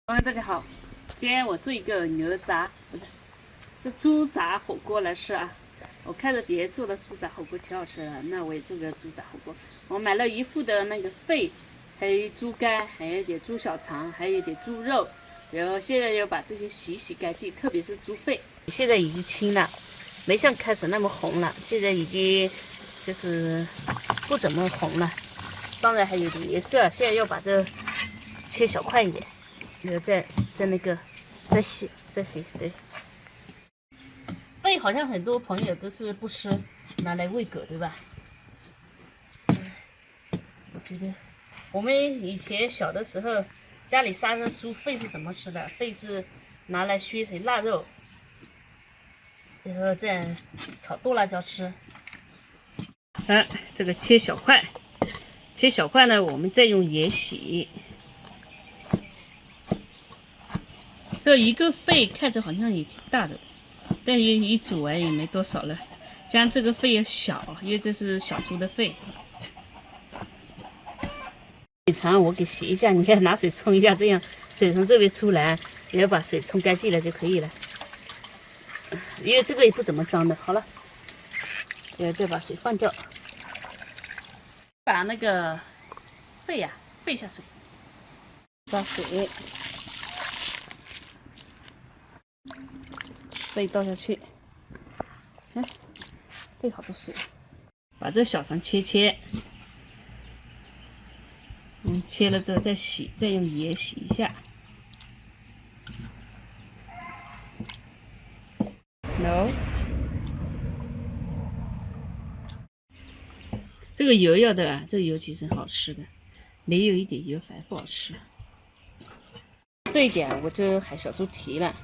大家好，今天我做一个牛杂，不是，这猪杂火锅来吃啊。我看着别人做的猪杂火锅挺好吃的，那我也做个猪杂火锅。我买了一副的那个肺，还有猪肝，还有一点猪小肠，还有一点猪肉。然后现在要把这些洗干净，特别是猪肺，现在已经清了，没像开始那么红了，现在已经就是不怎么红了。当然还有点颜色，现在要把这切小块一点。然后再那个再洗，对。肺好像很多朋友都是不吃，拿来喂狗，对吧？我觉得我们以前小的时候，家里杀的猪肺是怎么吃的？肺是拿来削成腊肉，然后再炒剁辣椒吃。这个切小块，呢，我们再用盐洗。这一个肺看着好像也挺大的，但是一煮完也没多少了。像这个肺也小，因为这是小猪的肺。水肠我给洗一下，你看拿水冲一下，这样水从这边出来，然后把水冲干净了就可以了。因为这个也不怎么脏的。好了，然后再把水放掉，把那个肺沸下水，把水。肺倒下去，肺好多水。把这小肠切，切了之后再洗，再用盐洗一下。No， 这个油要的，这个油其实很好吃的，没有一点油反而不好吃。这一点我这海小猪提了。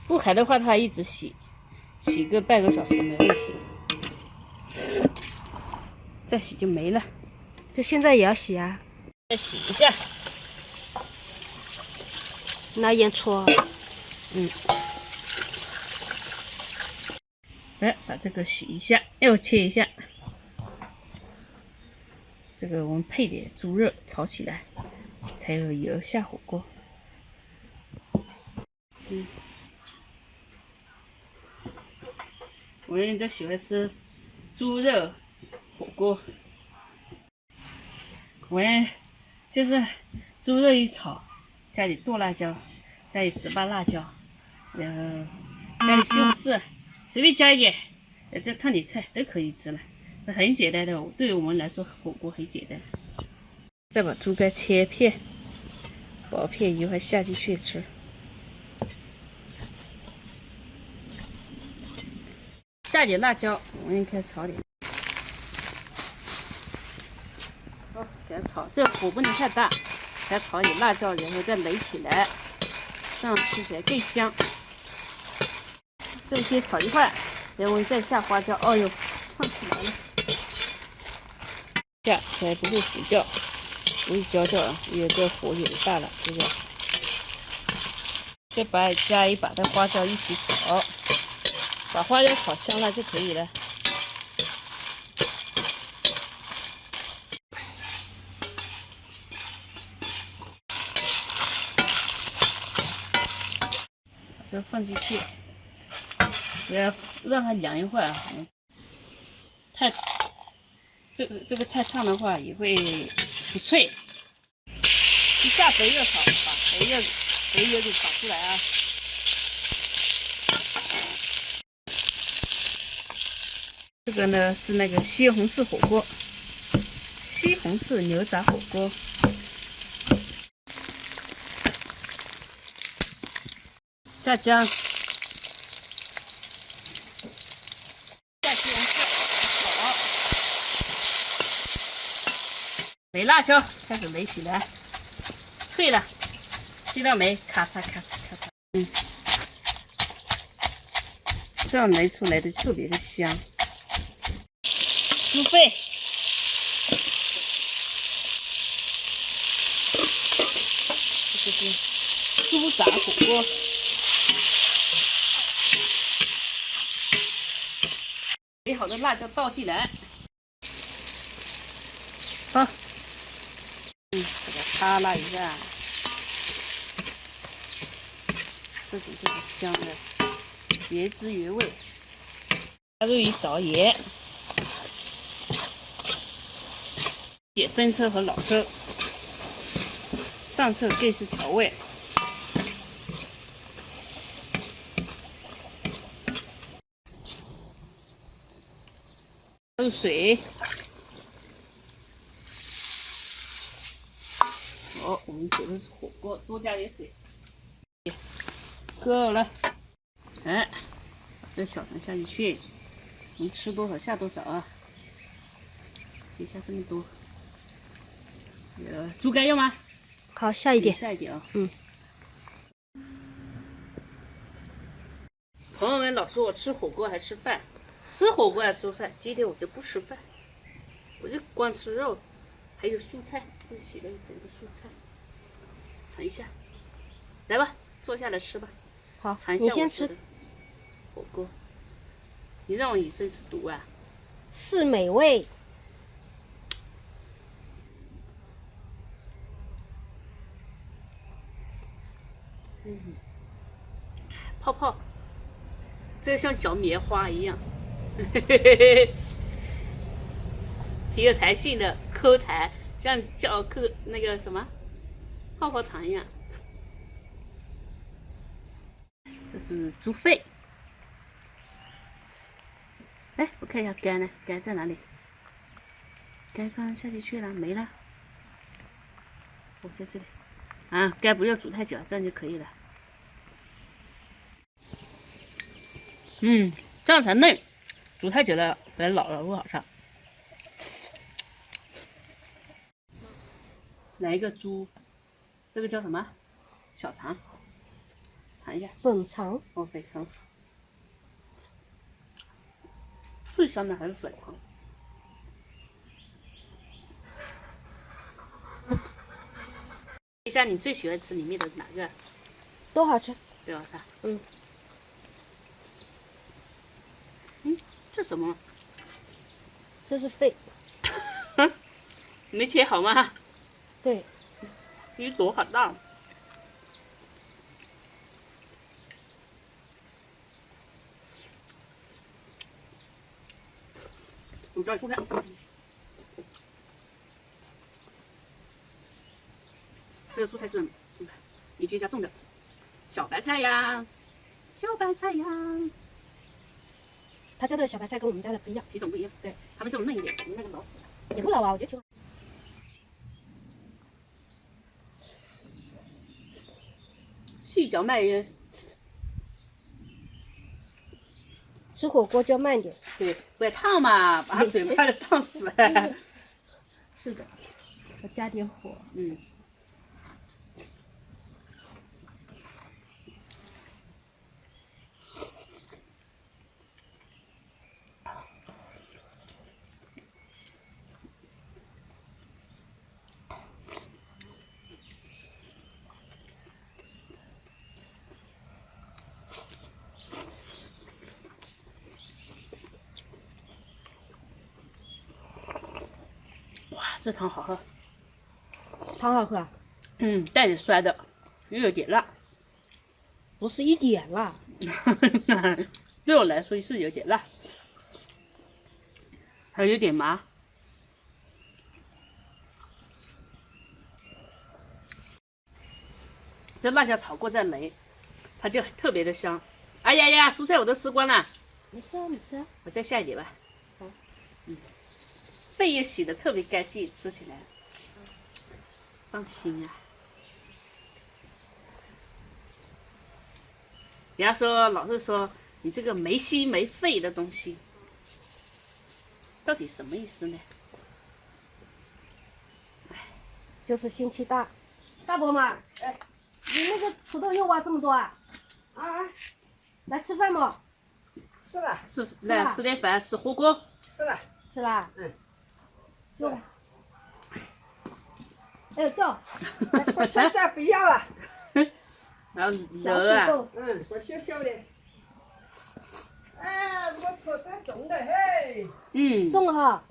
不海的话，它一直洗个半个小时没问题，再洗就没了。就现在也要洗啊？再洗一下，拿盐搓。来把这个洗一下，又切一下。这个我们配点猪肉炒起来，才有油下火锅。我们都喜欢吃猪肉火锅。我们就是猪肉一炒，加点剁辣椒，加点糍粑辣椒，然后加点西红柿，随便加一点，再烫点菜都可以吃了。这很简单的，对我们来说火锅很简单。再把猪肝切片，薄片，一会儿下进去吃。下点辣椒，我们开始炒点。好，给它炒，这火不能太大，给它炒点辣椒，然后再垒起来，这样吃起来更香。这些炒一会儿，然后我们再下花椒。哦呦，唱起来了，下才不会糊掉，不会焦掉啊，因为这火有点大了，是不是？再加一把的花椒一起炒。把花椒炒香了就可以了。把这放进去，要让它凉一会儿。这个太烫的话也会不脆。一下肥肉炒，把肥肉给炒出来啊。这个呢是那个西红柿火锅，西红柿牛杂火锅。下姜，下西红柿，好，垒辣椒，开始垒起来，脆了，听到没？咔嚓咔嚓咔嚓，这样垒出来的特别的香。猪肺，这是猪杂火锅。备好的辣椒倒进来，好，给它擦拉一下。这种就是香的，原汁原味。加入一勺盐，点生抽和老抽，上色更是调味。加入水。好，我们煮的是火锅，多加点水。够了。哎，把这小肠下进去，我们吃多少下多少啊。就下这么多。猪肝要吗？好，下一点。下一点啊。嗯。朋友们老说我吃火锅还吃饭，吃火锅还吃饭，今天我就不吃饭，我就光吃肉，还有蔬菜，这洗了一盆的蔬菜，尝一下。来吧，坐下来吃吧。好，尝一下你先吃。火锅，你让我以身试毒啊？是美味。泡泡，这个像嚼棉花一样，挺有弹性的，抠弹，像嚼那个什么泡泡糖一样。这是猪肺。哎，我看一下肝呢，肝在哪里？肝刚下进去了，没了。我在这里。啊，肝不要煮太久，这样就可以了。这样才嫩，煮太久了，本来老了不好吃。来一个猪，这个叫什么？小肠，尝一下。粉肠。哦，粉肠。最香的还是粉肠。一下你最喜欢吃里面的哪个？都好吃。对吧？啥？这什么？这是肺。没切好吗？对。一朵好大。我抓蔬菜。这个蔬菜是邻居家种的，小白菜呀，小白菜呀。他家的小白菜跟我们家的不一样，品种不一样。对，他们这种嫩一点，我们那个老死了。也不老啊，我觉得挺好。细嚼慢咽。吃火锅就要慢点。对，不要烫嘛，把嘴巴给烫死。是的，要加点火。哇，这汤好喝。汤好喝啊？带点酸的，又有点辣。不是一点辣。对我来说是有点辣，还有点麻。这辣椒炒过再焖，它就特别的香。哎呀呀，蔬菜我都吃光了。没事啊，你吃啊。我再下一点吧。好。肺也洗得特别干净，吃起来放心啊。人家说老是说你这个没心没肺的东西，到底什么意思呢？就是心气大。大伯嘛，哎，你那个土豆又挖这么多啊？啊，来吃饭吗？吃了，来吃点饭，吃火锅。吃了，吃啦。吃了。哎呦掉！我现在不要了。然后小肉啊，土豆。我小小的。哎，我吃得重的嘿。重哈。